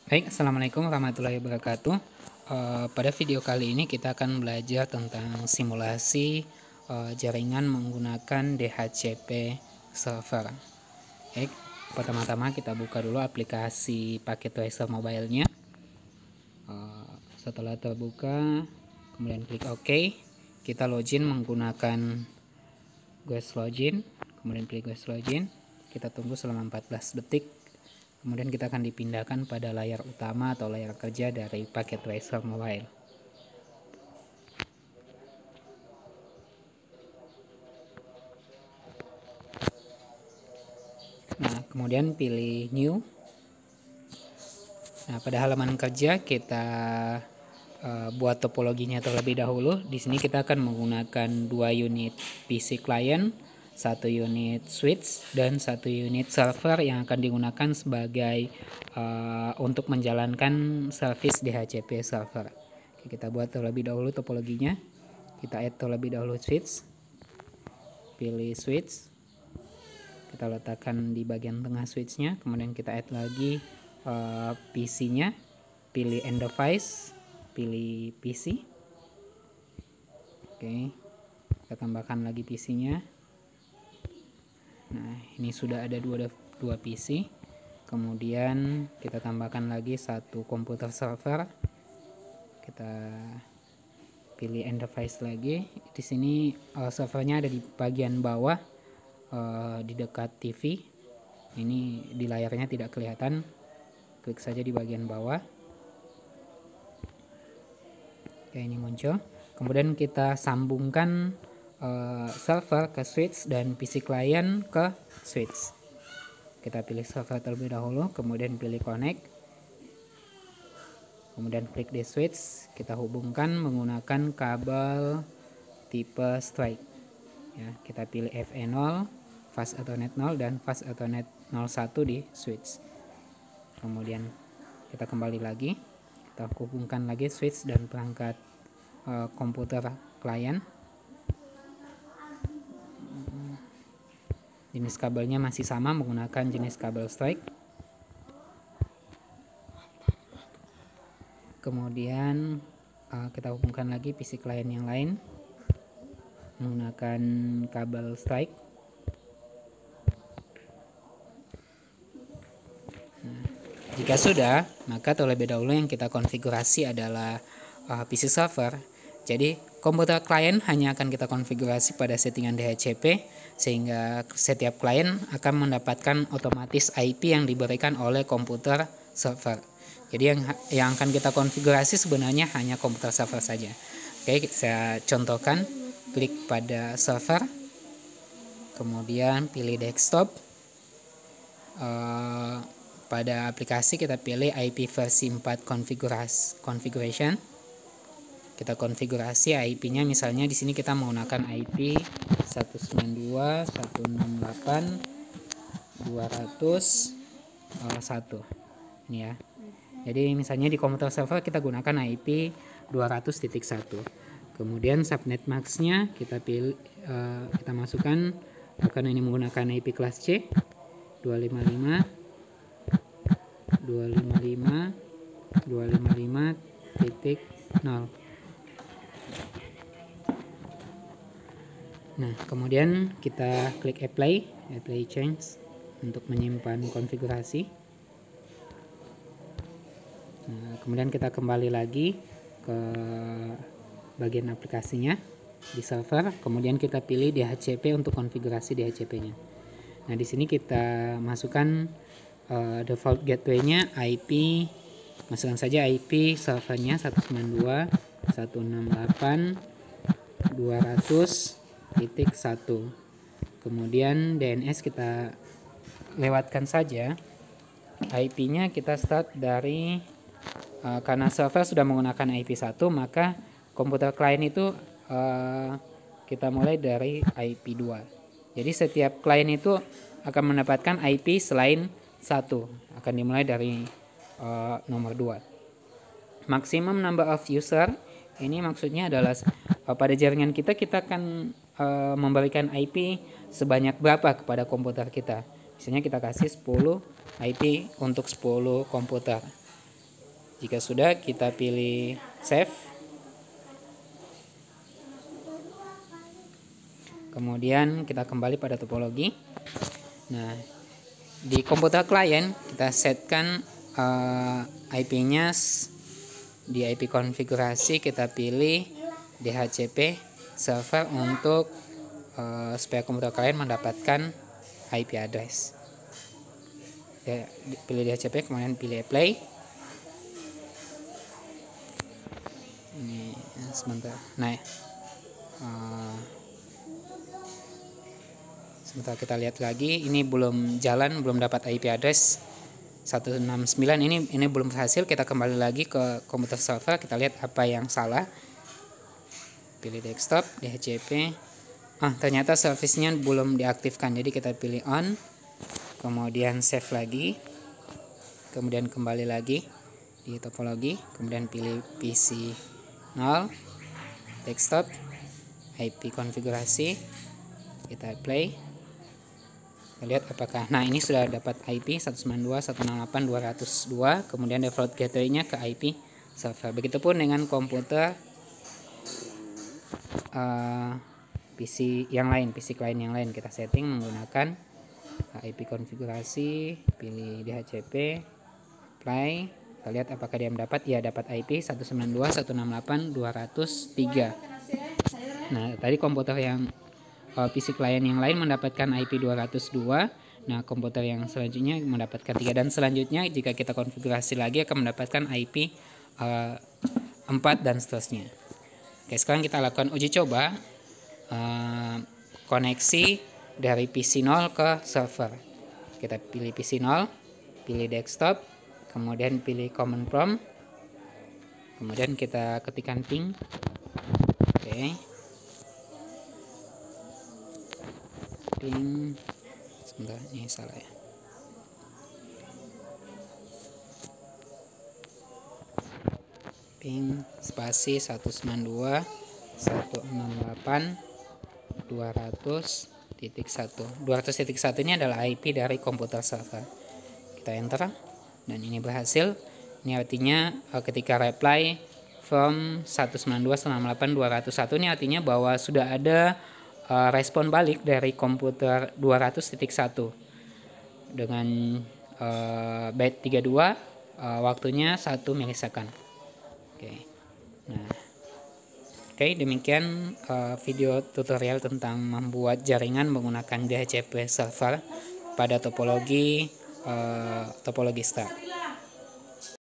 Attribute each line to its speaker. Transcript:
Speaker 1: Baik, Assalamualaikum warahmatullahi wabarakatuh. Pada video kali ini kita akan belajar tentang simulasi jaringan menggunakan DHCP server. Baik, pertama-tama kita buka dulu aplikasi Packet Tracer Mobile-nya. Setelah terbuka, kemudian klik OK. Kita login menggunakan Guest Login, kemudian klik Guest Login. Kita tunggu selama 14 detik. Kemudian kita akan dipindahkan pada layar utama atau layar kerja dari Packet Tracer Mobile. Nah, kemudian pilih New. Nah, pada halaman kerja kita buat topologinya terlebih dahulu. Di sini kita akan menggunakan 2 unit PC client, 1 unit switch, dan 1 unit server yang akan digunakan sebagai untuk menjalankan service DHCP server. Oke, kita buat terlebih dahulu topologinya. Kita add terlebih dahulu switch. Pilih switch. Kita letakkan di bagian tengah switchnya. Kemudian kita add lagi PC-nya. Pilih end device. Pilih PC. Oke, kita tambahkan lagi PC-nya. Nah, ini sudah ada dua PC. Kemudian kita tambahkan lagi satu komputer server. Kita pilih end device lagi. Di sini servernya ada di bagian bawah, di dekat TV. Ini di layarnya tidak kelihatan. Klik saja di bagian bawah. Oke, ini muncul. Kemudian kita sambungkan server ke switch dan PC client ke switch. Kita pilih server terlebih dahulu, kemudian pilih connect. Kemudian klik di switch, kita hubungkan menggunakan kabel tipe strike. Ya, kita pilih FE0, Fast Ethernet 0 dan Fast Ethernet 01 di switch. Kemudian kita kembali lagi, kita hubungkan lagi switch dan perangkat komputer client. Jenis kabelnya masih sama, menggunakan jenis kabel strike. Kemudian kita hubungkan lagi PC client yang lain menggunakan kabel strike. Nah, jika sudah, maka terlebih dahulu yang kita konfigurasi adalah PC server. Jadi komputer client hanya akan kita konfigurasi pada settingan DHCP, sehingga setiap klien akan mendapatkan otomatis IP yang diberikan oleh komputer server. Jadi yang akan kita konfigurasi sebenarnya hanya komputer server saja. Oke, saya contohkan. Klik pada server, kemudian pilih desktop. Pada aplikasi kita pilih IP versi 4 configuration. Kita konfigurasi IP-nya, misalnya di sini kita menggunakan IP 192.168.200.1. Ini ya. Jadi misalnya di komputer server kita gunakan IP 200.1. Kemudian subnet max-nya kita pilih, kita masukkan, karena ini menggunakan IP kelas C 255.255.0. Nah, kemudian kita klik apply change untuk menyimpan konfigurasi. Nah, kemudian kita kembali lagi ke bagian aplikasinya di server, kemudian kita pilih DHCP untuk konfigurasi DHCP-nya. Nah, di sini kita masukkan default gateway-nya IP, masukkan saja IP servernya 192.168.200.1. Kemudian DNS kita lewatkan saja. IP-nya kita start dari karena server sudah menggunakan IP 1, maka komputer klien itu kita mulai dari IP 2. Jadi setiap klien itu akan mendapatkan IP selain 1, akan dimulai dari nomor 2. Maximum number of user, ini maksudnya adalah pada jaringan kita akan memberikan IP sebanyak berapa kepada komputer kita. Misalnya kita kasih 10 IP untuk 10 komputer. Jika sudah, kita pilih save. Kemudian kita kembali pada topologi. Nah, di komputer klien kita setkan IP-nya di IP konfigurasi, kita pilih DHCP server untuk supaya komputer klien mendapatkan IP address. Ya, pilih DHCP, kemudian pilih apply. Ini sebentar. Nah, sebentar kita lihat lagi. Ini belum jalan, belum dapat IP address 169. Ini belum berhasil. Kita kembali lagi ke komputer server. Kita lihat apa yang salah. Pilih desktop, DHCP. Ternyata service-nya belum diaktifkan. Jadi kita pilih on. Kemudian save lagi. Kemudian kembali lagi di topologi. Kemudian pilih PC 0, desktop, IP konfigurasi, kita play. Kita lihat apakah, nah ini sudah dapat IP 192.168.202, kemudian default gateway-nya ke IP server. Begitupun dengan komputer PC yang lain, PC client yang lain, kita setting menggunakan IP konfigurasi, pilih DHCP, play. Kita lihat apakah dia mendapat. Ya, dapat IP 192.168.203. Nah, tadi komputer yang PC client yang lain mendapatkan IP 202. Nah, komputer yang selanjutnya mendapatkan 3, dan selanjutnya jika kita konfigurasi lagi akan mendapatkan IP 4 dan seterusnya. Oke, sekarang kita lakukan uji coba koneksi dari PC 0 ke server. Kita pilih PC 0, pilih desktop, kemudian pilih command prompt, kemudian kita ketikkan ping. Oke. Ping, sebentar, ini salah ya. Ping spasi 192.168.200.1. 200.1 ini adalah IP dari komputer server. Kita enter dan ini berhasil. Ini artinya ketika reply from 192.168.201 ini artinya bahwa sudah ada respon balik dari komputer 200.1 dengan byte 32, waktunya 1 milisecond. Oke, demikian video tutorial tentang membuat jaringan menggunakan DHCP server pada topologi star.